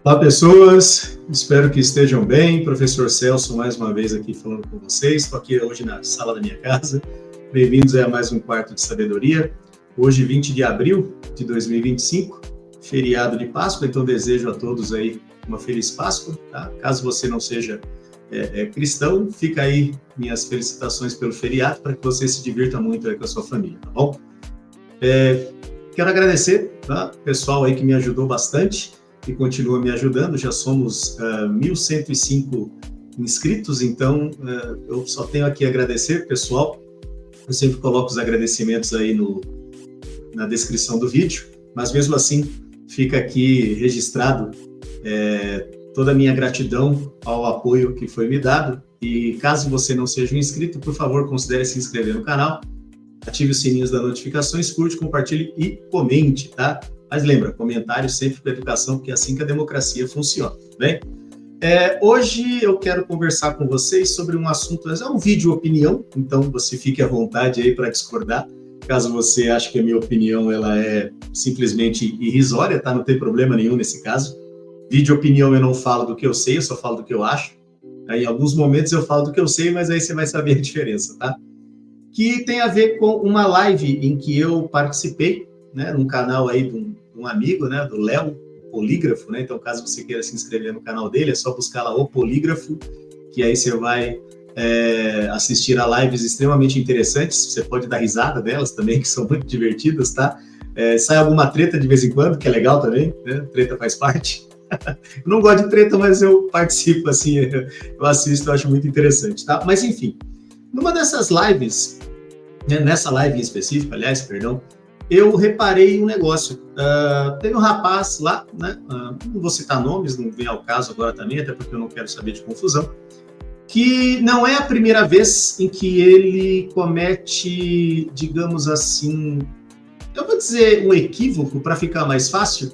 Olá, pessoas. Espero que estejam bem. Professor Celso, mais uma vez aqui falando com vocês. Estou aqui hoje na sala da minha casa. Bem-vindos a mais um Quarto de Sabedoria. Hoje, 20 de abril de 2025, feriado de Páscoa. Então, desejo a todos aí uma feliz Páscoa. Tá? Caso você não seja cristão, fica aí minhas felicitações pelo feriado para que você se divirta muito aí com a sua família, tá bom? Quero agradecer, tá? O pessoal aí que me ajudou bastante e continua me ajudando. Já somos 1.105 inscritos, então eu só tenho aqui a agradecer, pessoal. Eu sempre coloco os agradecimentos aí na descrição do vídeo, mas mesmo assim fica aqui registrado toda a minha gratidão ao apoio que foi me dado. E caso você não seja um inscrito, por favor, considere se inscrever no canal, ative os sininhos das notificações, curte, compartilhe e comente, tá? Mas lembra, comentário sempre com educação, porque é assim que a democracia funciona, tá bem? Hoje eu quero conversar com vocês sobre um assunto, é um vídeo opinião, então você fique à vontade aí para discordar, caso você ache que a minha opinião ela é simplesmente irrisória, tá? Não tem problema nenhum nesse caso. Vídeo opinião eu não falo do que eu sei, eu só falo do que eu acho. Em alguns momentos eu falo do que eu sei, mas aí você vai saber a diferença, tá? Que tem a ver com uma live em que eu participei, né, num canal aí de um amigo, né, do Léo, Polígrafo, né? Então, caso você queira se inscrever no canal dele, é só buscar lá o Polígrafo, que aí você vai assistir a lives extremamente interessantes. Você pode dar risada delas também, que são muito divertidas, tá? Sai alguma treta de vez em quando, que é legal também, né? Treta faz parte. Eu não gosto de treta, mas eu participo, assim, eu assisto, eu acho muito interessante, tá? Mas, enfim, numa dessas lives, né, nessa live em específico, aliás, perdão, eu reparei um negócio. Teve um rapaz lá, né, não vou citar nomes, não vem ao caso agora também, até porque eu não quero saber de confusão, que não é a primeira vez em que ele comete, digamos assim, eu vou dizer um equívoco para ficar mais fácil,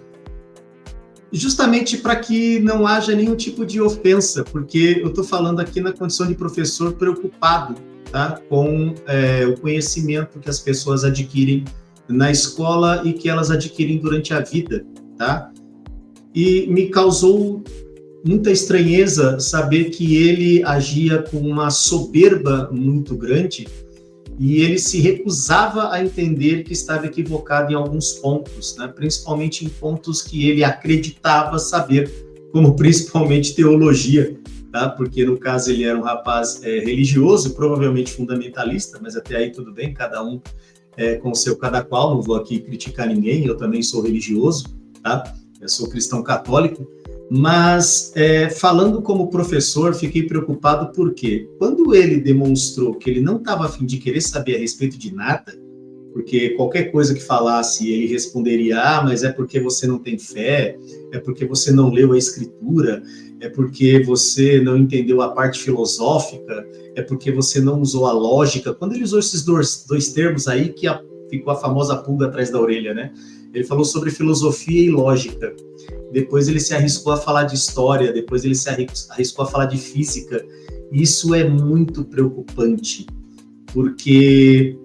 justamente para que não haja nenhum tipo de ofensa, porque eu estou falando aqui na condição de professor preocupado, tá, com o conhecimento que as pessoas adquirem na escola e que elas adquirem durante a vida, tá? E me causou muita estranheza saber que ele agia com uma soberba muito grande e ele se recusava a entender que estava equivocado em alguns pontos, né? Principalmente em pontos que ele acreditava saber, como principalmente teologia, tá? Porque no caso ele era um rapaz religioso, provavelmente fundamentalista, mas até aí tudo bem, cada um com o seu cada qual, não vou aqui criticar ninguém, eu também sou religioso, tá? Eu sou cristão católico, mas falando como professor, fiquei preocupado porque quando ele demonstrou que ele não estava a fim de querer saber a respeito de nada, porque qualquer coisa que falasse, ele responderia, mas é porque você não tem fé, é porque você não leu a escritura, é porque você não entendeu a parte filosófica, é porque você não usou a lógica. Quando ele usou esses dois termos aí, que ficou a famosa pulga atrás da orelha, né? Ele falou sobre filosofia e lógica. Depois ele se arriscou a falar de história, depois ele se arriscou a falar de física. Isso é muito preocupante, porque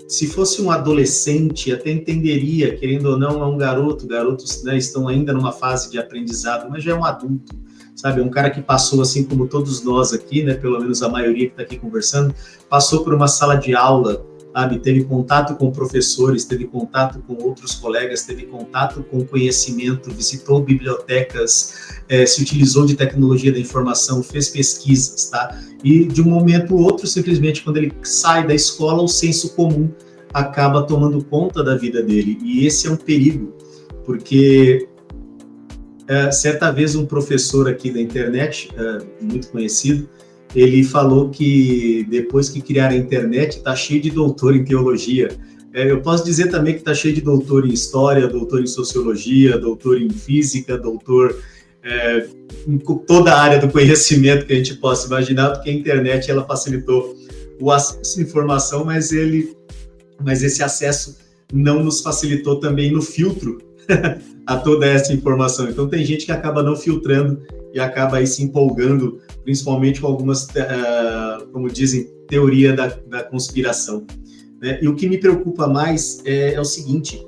se fosse um adolescente, até entenderia, querendo ou não, é um garoto, garotos, né, estão ainda numa fase de aprendizado, mas já é um adulto, sabe? É um cara que passou, assim como todos nós aqui, né, pelo menos a maioria que está aqui conversando, passou por uma sala de aula, sabe? Teve contato com professores, teve contato com outros colegas, teve contato com conhecimento, visitou bibliotecas, se utilizou de tecnologia da informação, fez pesquisas, tá? E de um momento ou outro, simplesmente, quando ele sai da escola, o senso comum acaba tomando conta da vida dele. E esse é um perigo, porque certa vez um professor aqui da internet, muito conhecido, ele falou que depois que criaram a internet, está cheio de doutor em teologia. Eu posso dizer também que está cheio de doutor em história, doutor em sociologia, doutor em física, doutor em toda a área do conhecimento que a gente possa imaginar, porque a internet ela facilitou o acesso à informação, mas esse acesso não nos facilitou também no filtro a toda essa informação. Então tem gente que acaba não filtrando e acaba aí se empolgando, principalmente com algumas, como dizem, teoria da conspiração. Né? E o que me preocupa mais é o seguinte,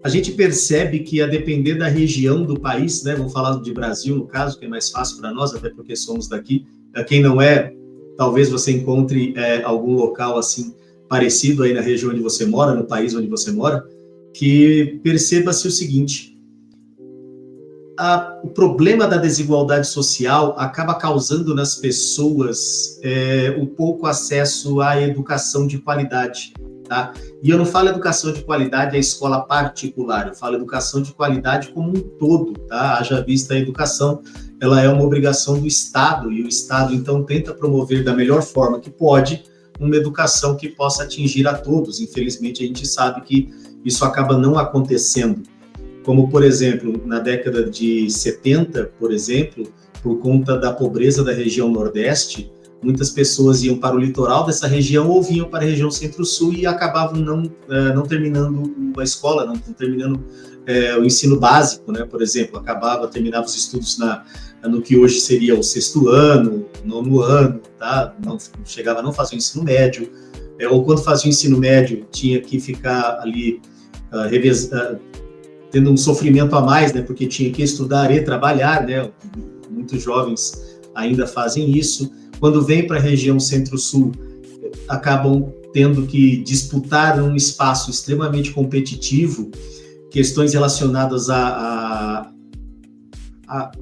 a gente percebe que, a depender da região do país, né, vamos falar de Brasil, no caso, que é mais fácil para nós, até porque somos daqui, quem não é, talvez você encontre algum local assim parecido aí na região onde você mora, no país onde você mora, que perceba-se o seguinte: o problema da desigualdade social acaba causando nas pessoas um pouco acesso à educação de qualidade, tá? E eu não falo educação de qualidade à escola particular, eu falo educação de qualidade como um todo, tá? Haja vista a educação, ela é uma obrigação do Estado, e o Estado, então, tenta promover da melhor forma que pode uma educação que possa atingir a todos. Infelizmente, a gente sabe que isso acaba não acontecendo. Como, por exemplo, na década de 70, por exemplo, por conta da pobreza da região Nordeste, muitas pessoas iam para o litoral dessa região ou vinham para a região Centro-Sul e acabavam não terminando a escola, não terminando o ensino básico, né? Por exemplo, terminava os estudos no que hoje seria o 6º ano, 9º ano, tá? Não chegava a não fazer o ensino médio, ou quando fazia o ensino médio, tinha que ficar ali tendo um sofrimento a mais, né? Porque tinha que estudar e trabalhar, né? Muitos jovens ainda fazem isso. Quando vem para a região Centro-Sul, acabam tendo que disputar um espaço extremamente competitivo, questões relacionadas a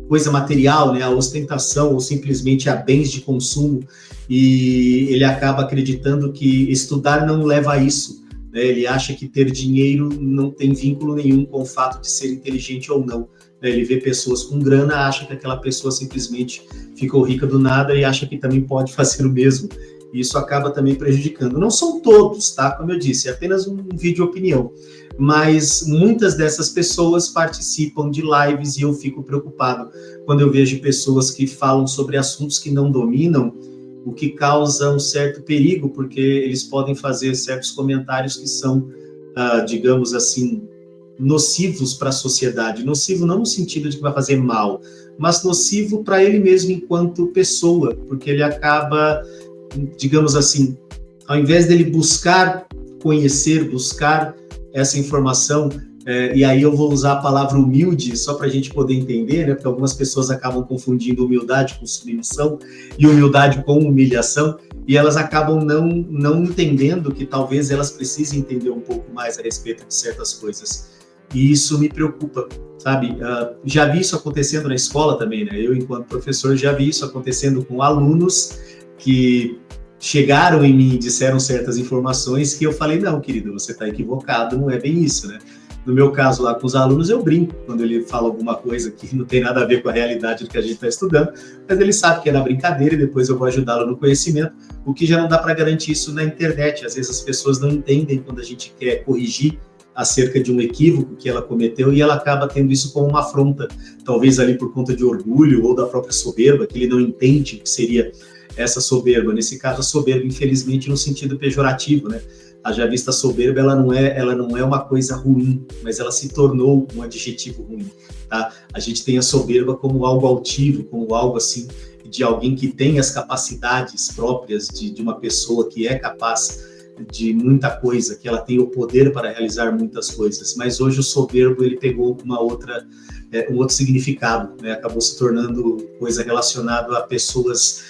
coisa material, né, a ostentação ou simplesmente a bens de consumo, e ele acaba acreditando que estudar não leva a isso, né? Ele acha que ter dinheiro não tem vínculo nenhum com o fato de ser inteligente ou não, né? Ele vê pessoas com grana, acha que aquela pessoa simplesmente ficou rica do nada e acha que também pode fazer o mesmo. E isso acaba também prejudicando. Não são todos, tá? Como eu disse, é apenas um vídeo opinião. Mas muitas dessas pessoas participam de lives e eu fico preocupado quando eu vejo pessoas que falam sobre assuntos que não dominam, o que causa um certo perigo, porque eles podem fazer certos comentários que são, digamos assim, nocivos para a sociedade. Nocivo não no sentido de que vai fazer mal, mas nocivo para ele mesmo enquanto pessoa, porque ele acaba, digamos assim, ao invés dele buscar conhecer, buscar essa informação, e aí eu vou usar a palavra humilde, só para a gente poder entender, né, porque algumas pessoas acabam confundindo humildade com submissão e humildade com humilhação, e elas acabam não entendendo que talvez elas precisem entender um pouco mais a respeito de certas coisas. E isso me preocupa, sabe? Já vi isso acontecendo na escola também, né? Eu, enquanto professor, já vi isso acontecendo com alunos que chegaram em mim e disseram certas informações que eu falei, não, querido, você está equivocado, não é bem isso, né? No meu caso lá com os alunos, eu brinco quando ele fala alguma coisa que não tem nada a ver com a realidade do que a gente está estudando, mas ele sabe que é na brincadeira e depois eu vou ajudá-lo no conhecimento, o que já não dá para garantir isso na internet. Às vezes as pessoas não entendem quando a gente quer corrigir acerca de um equívoco que ela cometeu e ela acaba tendo isso como uma afronta, talvez ali por conta de orgulho ou da própria soberba, que ele não entende o que seria essa soberba. Nesse caso, a soberba, infelizmente, no sentido pejorativo, né? Haja vista a soberba, ela não é uma coisa ruim, mas ela se tornou um adjetivo ruim, tá? A gente tem a soberba como algo altivo, como algo assim, de alguém que tem as capacidades próprias de uma pessoa que é capaz de muita coisa, que ela tem o poder para realizar muitas coisas. Mas hoje o soberbo, ele pegou um outro significado, né? Acabou se tornando coisa relacionada a pessoas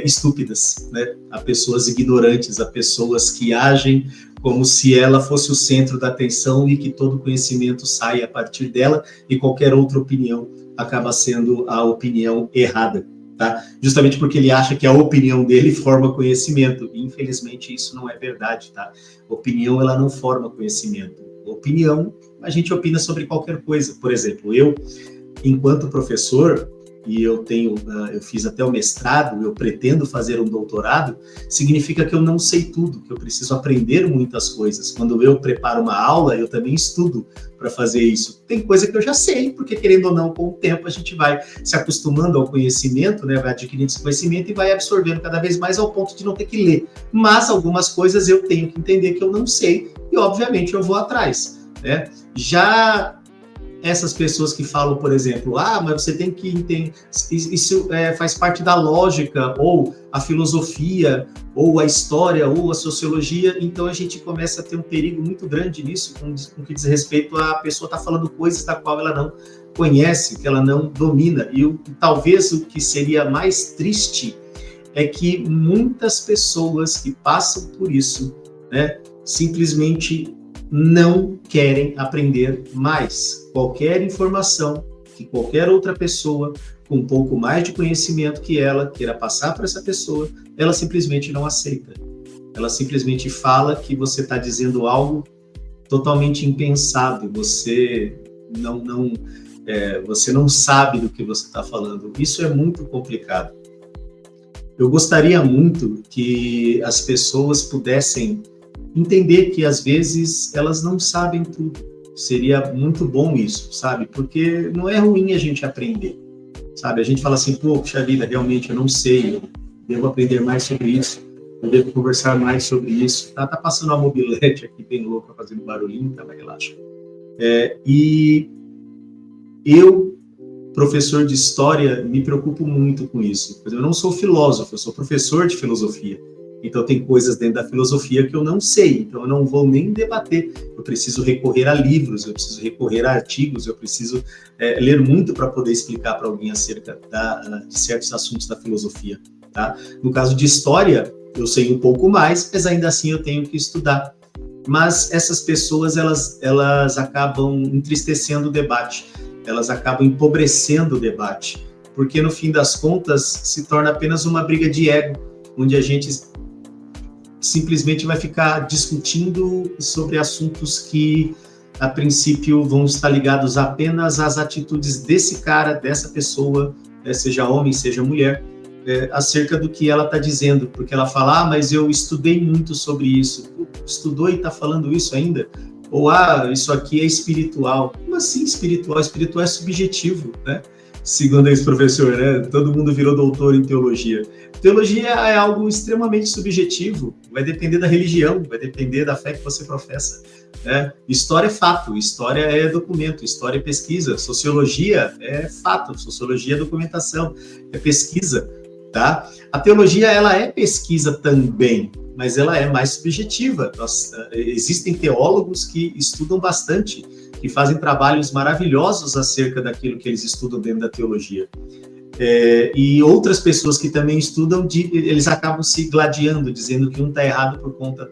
estúpidas, né? A pessoas ignorantes, a pessoas que agem como se ela fosse o centro da atenção e que todo conhecimento sai a partir dela e qualquer outra opinião acaba sendo a opinião errada, tá? Justamente porque ele acha que a opinião dele forma conhecimento, e infelizmente isso não é verdade, tá? Opinião, ela não forma conhecimento. Opinião, a gente opina sobre qualquer coisa. Por exemplo, eu, enquanto professor, e eu fiz até o mestrado, eu pretendo fazer um doutorado, significa que eu não sei tudo, que eu preciso aprender muitas coisas. Quando eu preparo uma aula, eu também estudo para fazer isso. Tem coisa que eu já sei, porque querendo ou não, com o tempo a gente vai se acostumando ao conhecimento, né, vai adquirindo esse conhecimento e vai absorvendo cada vez mais ao ponto de não ter que ler. Mas algumas coisas eu tenho que entender que eu não sei e, obviamente, eu vou atrás, né? Já essas pessoas que falam, por exemplo, mas você tem que entender, isso faz parte da lógica, ou a filosofia, ou a história, ou a sociologia, então a gente começa a ter um perigo muito grande nisso, com que diz respeito a pessoa estar falando coisas da qual ela não conhece, que ela não domina, e talvez o que seria mais triste é que muitas pessoas que passam por isso, né, simplesmente não querem aprender mais. Qualquer informação que qualquer outra pessoa com um pouco mais de conhecimento que ela queira passar para essa pessoa, ela simplesmente não aceita. Ela simplesmente fala que você está dizendo algo totalmente impensado, você não sabe do que você está falando. Isso é muito complicado. Eu gostaria muito que as pessoas pudessem entender que, às vezes, elas não sabem tudo. Seria muito bom isso, sabe? Porque não é ruim a gente aprender, sabe? A gente fala assim, puxa vida, realmente eu não sei, eu devo aprender mais sobre isso, eu devo conversar mais sobre isso. Tá passando uma mobilete aqui bem louca, fazendo barulhinho, tá? Mas relaxa. E eu, professor de história, me preocupo muito com isso. Eu não sou filósofo, eu sou professor de filosofia. Então, tem coisas dentro da filosofia que eu não sei, então eu não vou nem debater. Eu preciso recorrer a livros, eu preciso recorrer a artigos, eu preciso ler muito para poder explicar para alguém acerca de certos assuntos da filosofia. Tá? No caso de história, eu sei um pouco mais, mas ainda assim eu tenho que estudar. Mas essas pessoas, elas acabam entristecendo o debate, elas acabam empobrecendo o debate, porque no fim das contas se torna apenas uma briga de ego, onde a gente simplesmente vai ficar discutindo sobre assuntos que, a princípio, vão estar ligados apenas às atitudes desse cara, dessa pessoa, seja homem, seja mulher, acerca do que ela está dizendo, porque ela fala, mas eu estudei muito sobre isso. Estudou e está falando isso ainda? Ou, isso aqui é espiritual. Como assim espiritual? Espiritual é subjetivo, né? Segundo esse professor, né? Todo mundo virou doutor em teologia. Teologia é algo extremamente subjetivo, vai depender da religião, vai depender da fé que você professa. Né? História é fato, história é documento, história é pesquisa, sociologia é fato, sociologia é documentação, é pesquisa. Tá? A teologia, ela é pesquisa também, mas ela é mais subjetiva. Existem teólogos que estudam bastante, que fazem trabalhos maravilhosos acerca daquilo que eles estudam dentro da teologia. E outras pessoas que também estudam, eles acabam se gladiando, dizendo que um está errado por conta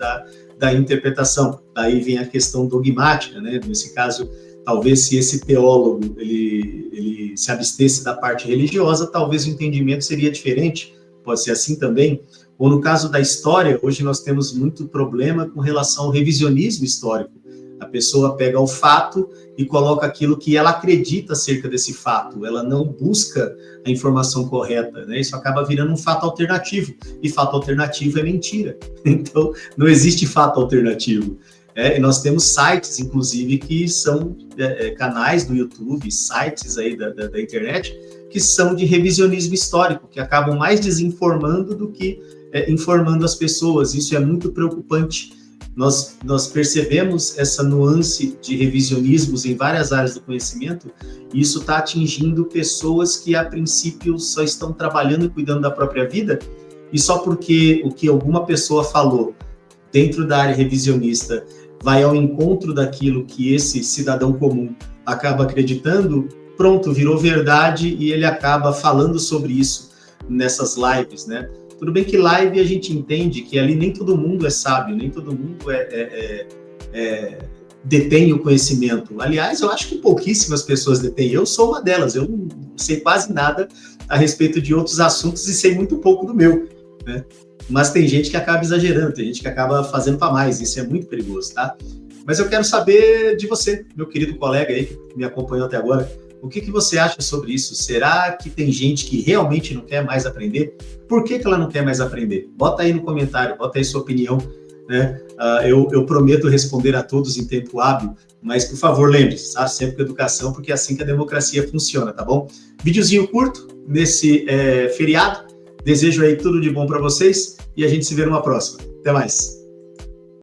da interpretação. Daí vem a questão dogmática, né? Nesse caso, talvez se esse teólogo ele se abstesse da parte religiosa, talvez o entendimento seria diferente, pode ser assim também. Ou no caso da história, hoje nós temos muito problema com relação ao revisionismo histórico. A pessoa pega o fato e coloca aquilo que ela acredita acerca desse fato. Ela não busca a informação correta, né? Isso acaba virando um fato alternativo. E fato alternativo é mentira. Então, não existe fato alternativo. E nós temos sites, inclusive, que são canais do YouTube, sites aí da internet, que são de revisionismo histórico, que acabam mais desinformando do que informando as pessoas. Isso é muito preocupante. Nós percebemos essa nuance de revisionismos em várias áreas do conhecimento, e isso está atingindo pessoas que, a princípio, só estão trabalhando e cuidando da própria vida, e só porque o que alguma pessoa falou dentro da área revisionista vai ao encontro daquilo que esse cidadão comum acaba acreditando, pronto, virou verdade, e ele acaba falando sobre isso nessas lives, né? Tudo bem que live a gente entende que ali nem todo mundo é sábio, nem todo mundo detém o conhecimento. Aliás, eu acho que pouquíssimas pessoas detêm. Eu sou uma delas, eu não sei quase nada a respeito de outros assuntos e sei muito pouco do meu, né? Mas tem gente que acaba exagerando, tem gente que acaba fazendo para mais, isso é muito perigoso, tá? Mas eu quero saber de você, meu querido colega aí, que me acompanhou até agora, o que você acha sobre isso? Será que tem gente que realmente não quer mais aprender? Por que ela não quer mais aprender? Bota aí no comentário, bota aí sua opinião, né? Eu prometo responder a todos em tempo hábil, mas, por favor, lembre-se, tá? Sempre com educação, porque é assim que a democracia funciona, tá bom? Videozinho curto, nesse feriado. Desejo aí tudo de bom para vocês e a gente se vê numa próxima. Até mais!